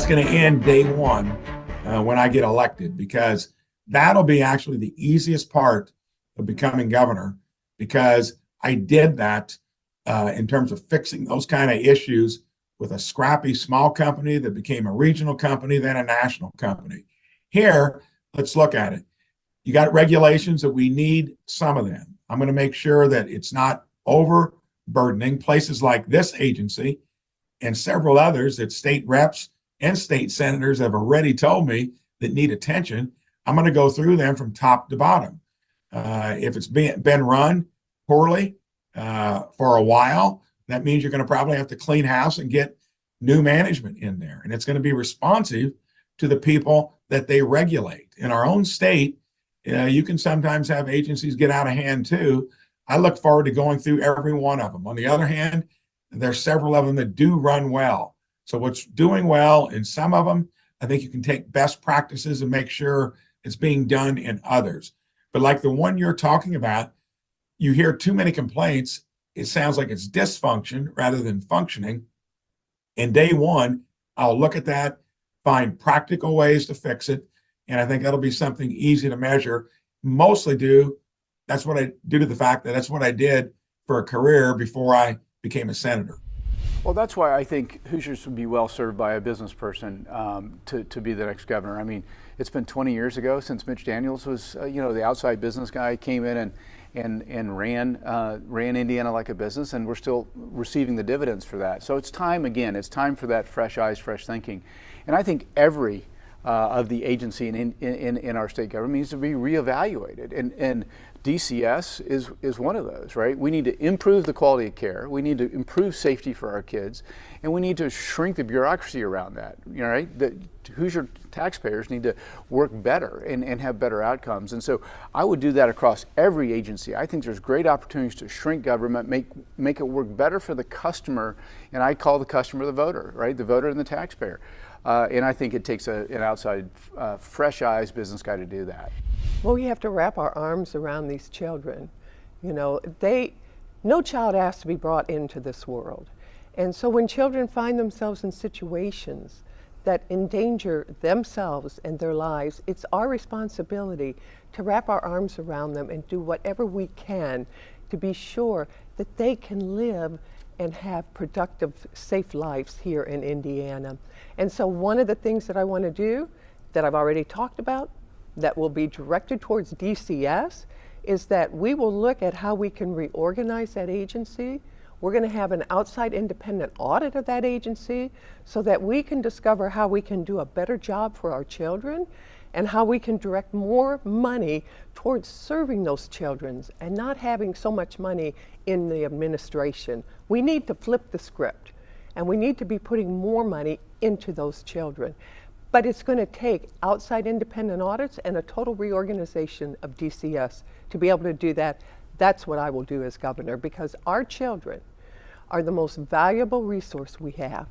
that's going to end day one when I get elected, because that'll be actually the easiest part of becoming governor, because I did that in terms of fixing those kind of issues with a scrappy small company that became a regional company, then a national company. Here, let's look at it. You got regulations that we need some of them. I'm going to make sure that it's not overburdening places like this agency and several others that state reps and state senators have already told me that need attention. I'm going to go through them from top to bottom. If it's been run poorly for a while, that means you're going to probably have to clean house and get new management in there. And it's going to be responsive to the people that they regulate. In our own state, you can sometimes have agencies get out of hand too. I look forward to going through every one of them. On the other hand, there's several of them that do run well. So what's doing well in some of them, I think you can take best practices and make sure it's being done in others. But like the one you're talking about, you hear too many complaints. It sounds like it's dysfunction rather than functioning. And day one, I'll look at that, find practical ways to fix it. And I think that'll be something easy to measure. Mostly that's what I do to the fact that that's what I did for a career before I became a senator. Well, that's why I think Hoosiers would be well served by a business person to be the next governor. I mean, it's been 20 years ago since Mitch Daniels was, the outside business guy, came in and ran Indiana like a business, and we're still receiving the dividends for that. So it's time again. It's time for that fresh eyes, fresh thinking, and I think every of the agency in our state government needs to be reevaluated, and DCS is one of those, right? We need to improve the quality of care, we need to improve safety for our kids, and we need to shrink the bureaucracy around that, right? The Hoosier taxpayers need to work better and have better outcomes, and so I would do that across every agency. I think there's great opportunities to shrink government, make it work better for the customer, and I call the customer the voter, right? The voter and the taxpayer. And I think it takes an outside, fresh eyes business guy to do that. Well, we have to wrap our arms around these children. No child asks to be brought into this world. And so when children find themselves in situations that endanger themselves and their lives, it's our responsibility to wrap our arms around them and do whatever we can to be sure that they can live and have productive, safe lives here in Indiana. And so one of the things that I want to do, that I've already talked about, that will be directed towards DCS, is that we will look at how we can reorganize that agency. We're going to have an outside independent audit of that agency so that we can discover how we can do a better job for our children and how we can direct more money towards serving those children and not having so much money in the administration. We need to flip the script, and we need to be putting more money into those children. But it's going to take outside independent audits and a total reorganization of DCS to be able to do that. That's what I will do as governor, because our children are the most valuable resource we have.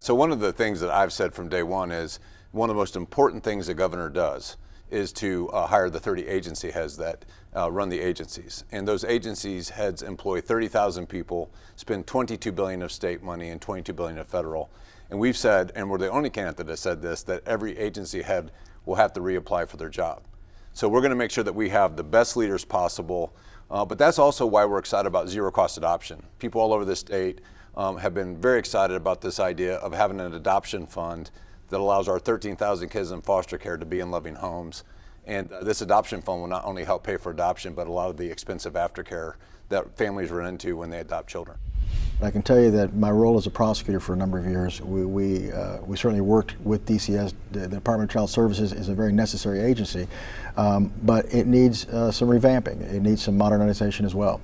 So one of the things that I've said from day one is one of the most important things the governor does is to hire the 30 agency heads that run the agencies. And those agencies heads employ 30,000 people, spend $22 billion of state money and $22 billion of federal. And we've said, and we're the only candidate that has said this, that every agency head will have to reapply for their job. So we're going to make sure that we have the best leaders possible. But that's also why we're excited about zero cost adoption. People all over the state have been very excited about this idea of having an adoption fund that allows our 13,000 kids in foster care to be in loving homes. And this adoption fund will not only help pay for adoption, but a lot of the expensive aftercare that families run into when they adopt children. I can tell you that my role as a prosecutor for a number of years, we certainly worked with DCS. The Department of Child Services is a very necessary agency, but it needs some revamping. It needs some modernization as well.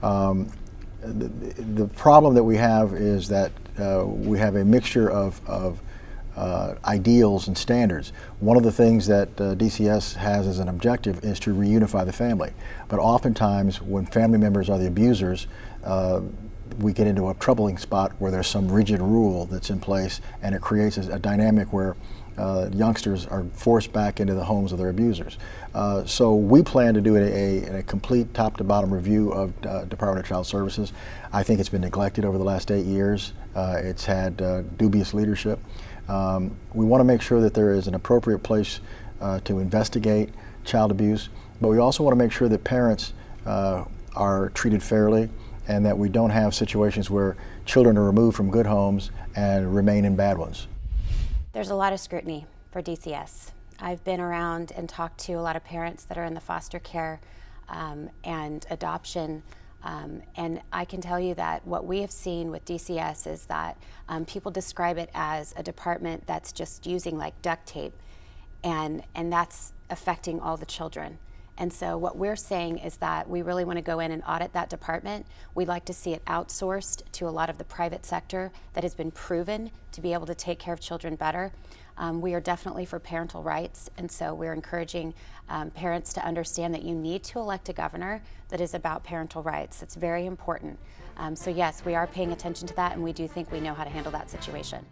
The problem that we have is that we have a mixture of ideals and standards. One of the things that DCS has as an objective is to reunify the family. But oftentimes when family members are the abusers, we get into a troubling spot where there's some rigid rule that's in place, and it creates a dynamic where youngsters are forced back into the homes of their abusers. So we plan to do a complete top to bottom review of Department of Child Services. I think it's been neglected over the last 8 years. It's had dubious leadership. We want to make sure that there is an appropriate place to investigate child abuse, but we also want to make sure that parents are treated fairly and that we don't have situations where children are removed from good homes and remain in bad ones. There's a lot of scrutiny for DCS. I've been around and talked to a lot of parents that are in the foster care and adoption, and I can tell you that what we have seen with DCS is that people describe it as a department that's just using like duct tape, and that's affecting all the children. And so what we're saying is that we really want to go in and audit that department. We'd like to see it outsourced to a lot of the private sector that has been proven to be able to take care of children better. We are definitely for parental rights, and so we're encouraging parents to understand that you need to elect a governor that is about parental rights. It's very important. So yes, we are paying attention to that, and we do think we know how to handle that situation.